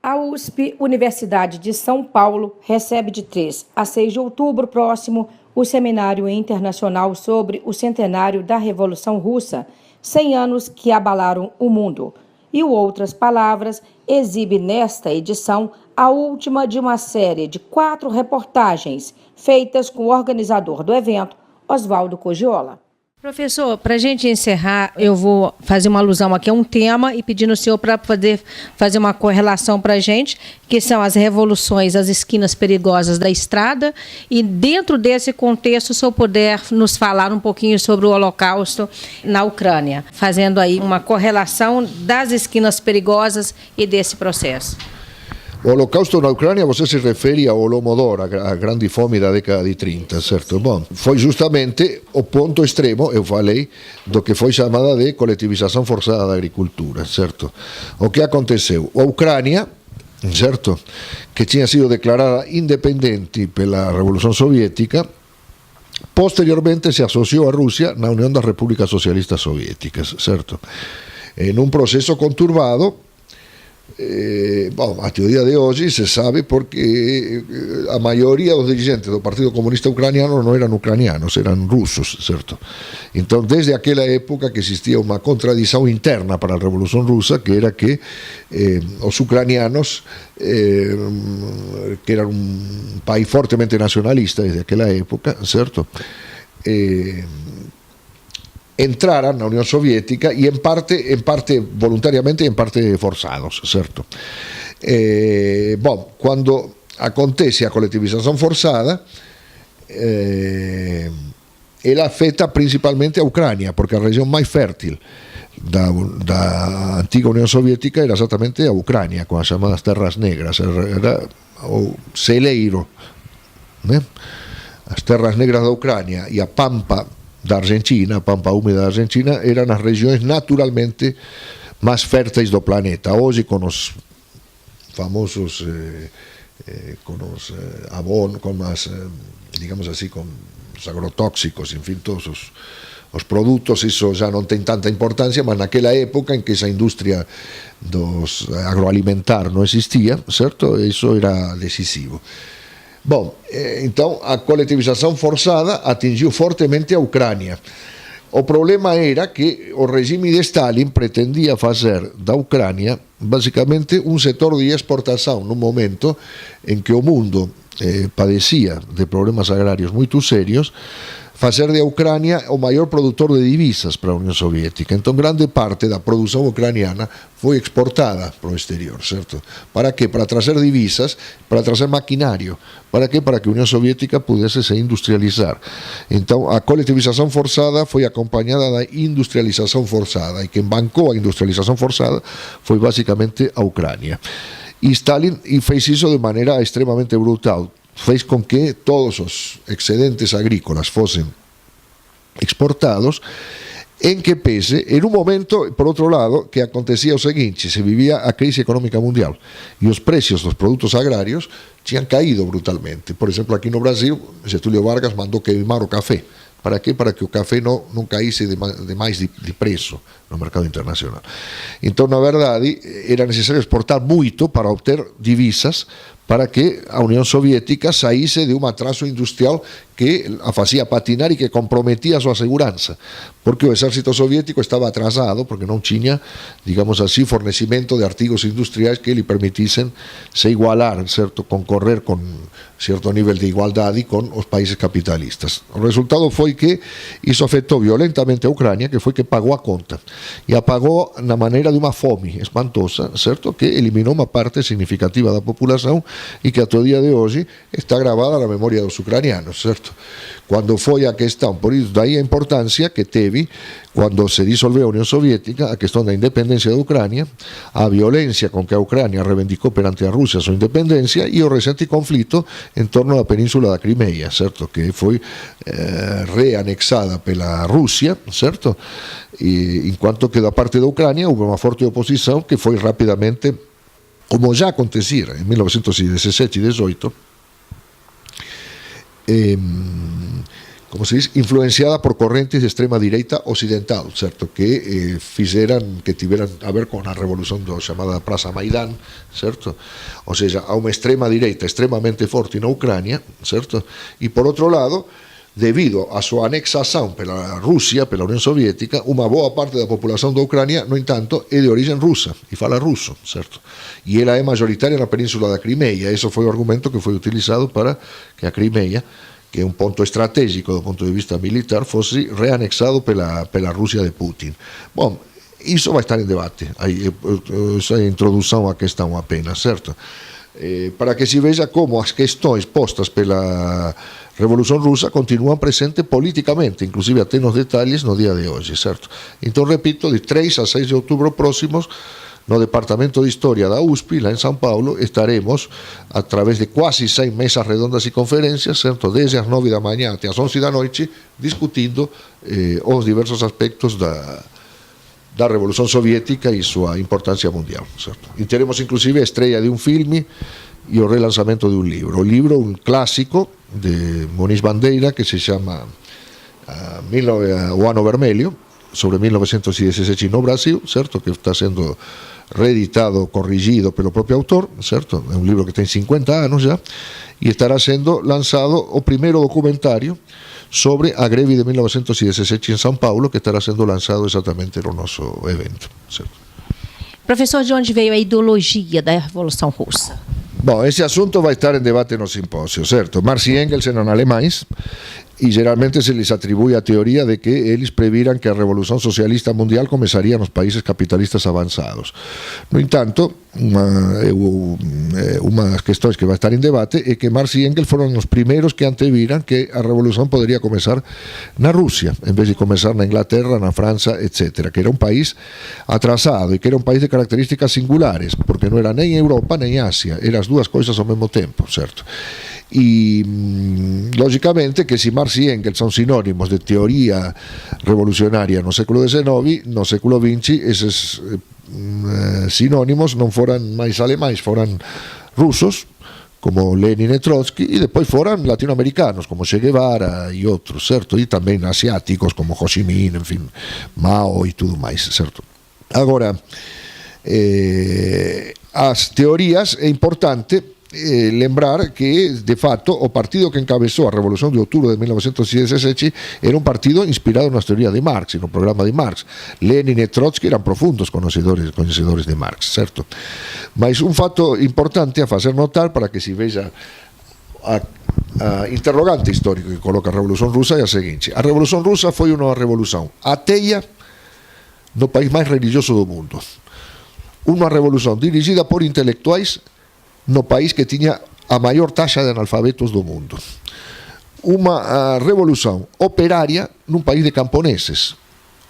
A USP, Universidade de São Paulo, recebe de 3 a 6 de outubro próximo o Seminário Internacional sobre o Centenário da Revolução Russa, 100 anos que abalaram o mundo. E o Outras Palavras exibe nesta edição a última de uma série de 4 reportagens feitas com o organizador do evento, Oswaldo Cogiola. Professor, para a gente encerrar, eu vou fazer uma alusão aqui a um tema e pedindo ao senhor para poder fazer uma correlação para a gente, que são as revoluções, as esquinas perigosas da estrada, e dentro desse contexto, se o senhor puder nos falar um pouquinho sobre o Holocausto na Ucrânia, fazendo aí uma correlação das esquinas perigosas e desse processo. O Holocausto na Ucrânia, você se refere ao Holodomor, a grande fome da década de 30, certo? Bom, foi justamente o ponto extremo, eu falei, do que foi chamada de coletivização forçada da agricultura, certo? O que aconteceu? A Ucrânia, certo, que tinha sido declarada independente pela Revolução Soviética, posteriormente se associou à Rússia na União das Repúblicas Socialistas Soviéticas, certo? Em um processo conturbado. Bom, até o dia de hoje se sabe porque a maioria dos dirigentes do Partido Comunista Ucraniano não eram ucranianos, eram russos, certo? Então, desde aquela época que existia uma contradição interna para a Revolução Russa, que era que os ucranianos, que eram um país fortemente nacionalista desde aquela época, certo? Entraran na União Soviética e em parte voluntariamente e em parte forçados, certo? Bom, quando acontece a coletivização forçada, ela afeta principalmente a Ucrânia, porque a região mais fértil da antiga União Soviética era exatamente a Ucrânia, com as chamadas terras negras, era o celeiro, né? As terras negras da Ucrânia e a pampa da Argentina, a pampa úmida da Argentina, eram as regiões naturalmente mais férteis do planeta. Hoje, com os famosos com os abonos, com as, digamos assim, com os agrotóxicos, enfim, todos os produtos, isso já não tem tanta importância, mas naquela época em que essa indústria dos agroalimentar não existia, certo? Isso era decisivo. Bom, então a coletivização forçada atingiu fortemente a Ucrânia. O problema era que o regime de Stalin pretendia fazer da Ucrânia basicamente um setor de exportação no momento em que o mundo padecia de problemas agrários muito sérios, fazer de Ucrânia o maior produtor de divisas para a União Soviética. Então, grande parte da produção ucraniana foi exportada para o exterior, certo? Para quê? Para trazer divisas, para trazer maquinário. Para quê? Para que a União Soviética pudesse se industrializar. Então, a coletivização forçada foi acompanhada da industrialização forçada, e quem bancou a industrialização forçada foi basicamente a Ucrânia. E Stalin fez isso de maneira extremamente brutal. Fez com que todos os excedentes agrícolas fossem exportados, em que pese, em um momento, por outro lado, que acontecia o seguinte: se vivia a crise econômica mundial e os preços dos produtos agrários tinham caído brutalmente. Por exemplo, aqui no Brasil, Getúlio Vargas mandou queimar o café. Para quê? Para que o café não caísse demais de preço no mercado internacional. Então, na verdade, era necessário exportar muito para obter divisas, para que a União Soviética saísse de um atraso industrial que a fazia patinar e que comprometia a sua segurança, porque o exército soviético estava atrasado, porque não tinha, digamos assim, fornecimento de artigos industriais que lhe permitissem se igualar, certo? Concorrer com certo nível de igualdade com os países capitalistas. O resultado foi que isso afetou violentamente a Ucrânia, que foi que pagou a conta, e a pagou na maneira de uma fome espantosa, certo? Que eliminou uma parte significativa da população e que até o dia de hoje está gravada na memória dos ucranianos, certo? Quando foi a questão, por isso daí a importância que teve, quando se dissolveu a União Soviética, a questão da independência da Ucrânia, a violência com que a Ucrânia reivindicou perante a Rússia sua independência e o recente conflito em torno da península da Crimeia, certo? Que foi reanexada pela Rússia, certo? E, enquanto que da parte da Ucrânia houve uma forte oposição que foi rapidamente, como já acontecia em 1917 e 18, como se diz, influenciada por correntes de extrema direita ocidental, certo? Que fizeran, que tiveran a ver con a revolución chamada Praça Maidán, certo? Ou seja, a uma extrema direita extremamente forte na Ucrânia, certo? E por outro lado, debido a súa anexación pela Rusia, pela Unión Soviética, unha boa parte da populación da Ucrania, no entanto, é de origen rusa e fala ruso, certo? E ela é majoritaria na península da Crimea, e eso foi o argumento que foi utilizado para que a Crimea, que é un ponto estratégico do ponto de vista militar, fosse reanexado pela Rusia de Putin. Bom, iso vai estar en debate, esa introdução à questão apenas, certo? Para que se veja como as questões postas pela Revolución Rusa continúan presentes políticamente, inclusive até nos detalles no día de hoje, certo? Então, repito, de 3 a 6 de outubro próximos, no Departamento de Historia da USP, lá en São Paulo, estaremos a través de quase 100 mesas redondas e conferencias, certo? Desde as 9 da manhã até as 11 da noite, discutindo os diversos aspectos da Revolución Soviética e súa importancia mundial, certo? E teremos inclusive a estreia de un filme e o relanzamento de un libro. O libro, un clásico de Muniz Bandeira, que se chama O Ano Vermelho, sobre 1917 no Brasil, certo? Que está sendo reeditado, corrigido pelo propio autor, certo? É un libro que ten 50 anos já, e estará sendo lanzado o primeiro documentario sobre a greve de 1917 en São Paulo, que estará sendo lanzado exatamente no nosso evento, certo? Professor, de onde veio a ideologia da Revolução Russa? Bom, esse assunto vai estar em debate no simpósio, certo? Marx e Engels eram alemães e geralmente se lhes atribui a teoria de que eles previram que a Revolução Socialista Mundial começaria nos países capitalistas avançados. No entanto, uma das questões que vai estar em debate é que Marx e Engels foram os primeiros que anteviram que a revolução poderia começar na Rússia, em vez de começar na Inglaterra, na França, etc., que era um país atrasado e que era um país de características singulares, porque não era nem Europa nem Ásia, eram as duas coisas ao mesmo tempo, certo? E, logicamente, que se Marx e Engels são sinónimos de teoria revolucionária no século XIX, no século XX, esses sinónimos non foran máis alemães, foran rusos, como Lenin e Trotsky, e depois foran latinoamericanos, como Che Guevara e outros, certo? E tamén asiáticos, como Ho Chi Minh, en fin, Mao e tudo máis, certo? Agora, as teorías é importante lembrar que, de fato, o partido que encabezou a Revolución de Outubro de 1917 era un partido inspirado nas teorías de Marx e no programa de Marx. Lenin e Trotsky eran profundos conhecedores de Marx, certo? Mas un fato importante a facer notar para que se veja a interrogante histórico que coloca a Revolución Rusa é a seguinte: a Revolución Rusa foi unha revolución ateia no país máis religioso do mundo, unha revolución dirigida por intelectuais no país que tiña a maior taxa de analfabetos do mundo, unha revolución operaria nun país de camponeses,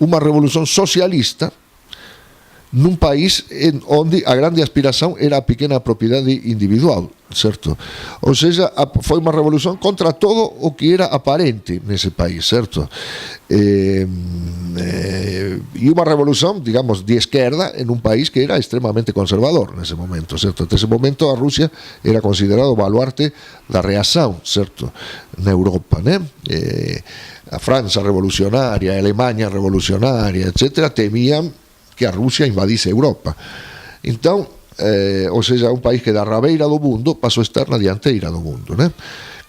unha revolución socialista nun país onde a grande aspiración era a pequena propiedade individual, certo? Ou seja, foi unha revolución contra todo o que era aparente nese país, certo? E unha revolución, digamos, de esquerda en un país que era extremamente conservador nese momento, certo? Nese momento a Rusia era considerado o baluarte da reación, certo? Na Europa, né? A França revolucionaria, a Alemanha revolucionaria, etc., temían que a Rusia invadise Europa. Então, ou seja, un país que da rabeira do mundo pasou a estar na dianteira do mundo, né?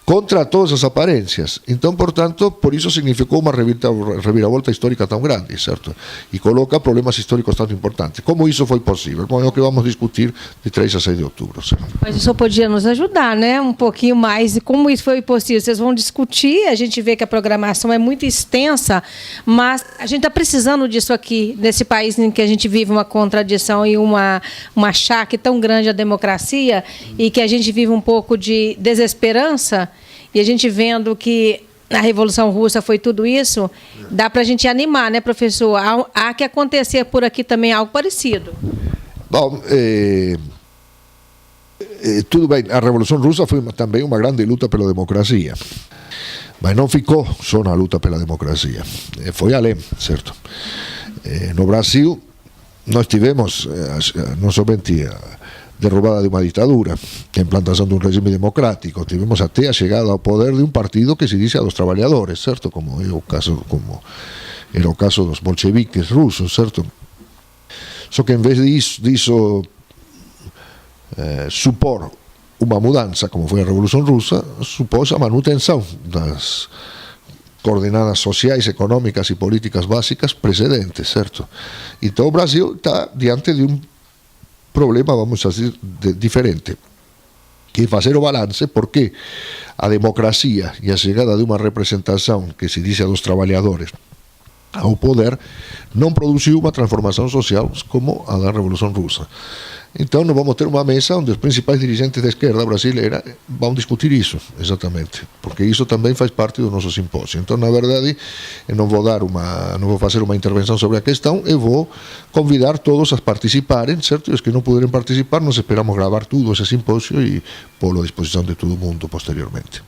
Contra todas as aparências. Então, portanto, por isso significou uma reviravolta histórica tão grande, certo? E coloca problemas históricos tão importantes. Como isso foi possível? Bom, é o que vamos discutir de 3 a 6 de outubro, certo? Mas o senhor podia nos ajudar, né? Um pouquinho mais. E como isso foi possível? Vocês vão discutir, a gente vê que a programação é muito extensa, mas a gente está precisando disso aqui, nesse país em que a gente vive uma contradição e uma achaque tão grande à democracia e que a gente vive um pouco de desesperança. E a gente vendo que a Revolução Russa foi tudo isso, dá para a gente animar, né, professor? Há que acontecer por aqui também algo parecido. Bom, tudo bem, a Revolução Russa foi também uma grande luta pela democracia, mas não ficou só na luta pela democracia, foi além, certo? No Brasil, nós tivemos não somente a derrubada de uma ditadura, a implantação de um regime democrático, tivemos até a chegada ao poder de um partido que se diz a dos trabalhadores, certo? Como era o caso dos bolcheviques russos, certo? Só que em vez disso supor uma mudança, como foi a Revolução Russa, supôs a manutenção das coordenadas sociais, econômicas e políticas básicas precedentes, certo? Então o Brasil está diante de um problema, vamos dizer, diferente, que é fazer o balance, porque a democracia e a chegada de uma representação que se diz a dos trabalhadores ao poder não produziu uma transformação social como a da Revolução Russa. Então nós vamos ter uma mesa onde os principais dirigentes da esquerda brasileira vão discutir isso, exatamente, porque isso também faz parte do nosso simpósio. Então, na verdade, eu não vou fazer uma intervenção sobre a questão, eu vou convidar todos a participarem, certo? E os que não puderem participar, nós esperamos gravar tudo esse simpósio e pô-lo à disposição de todo mundo posteriormente.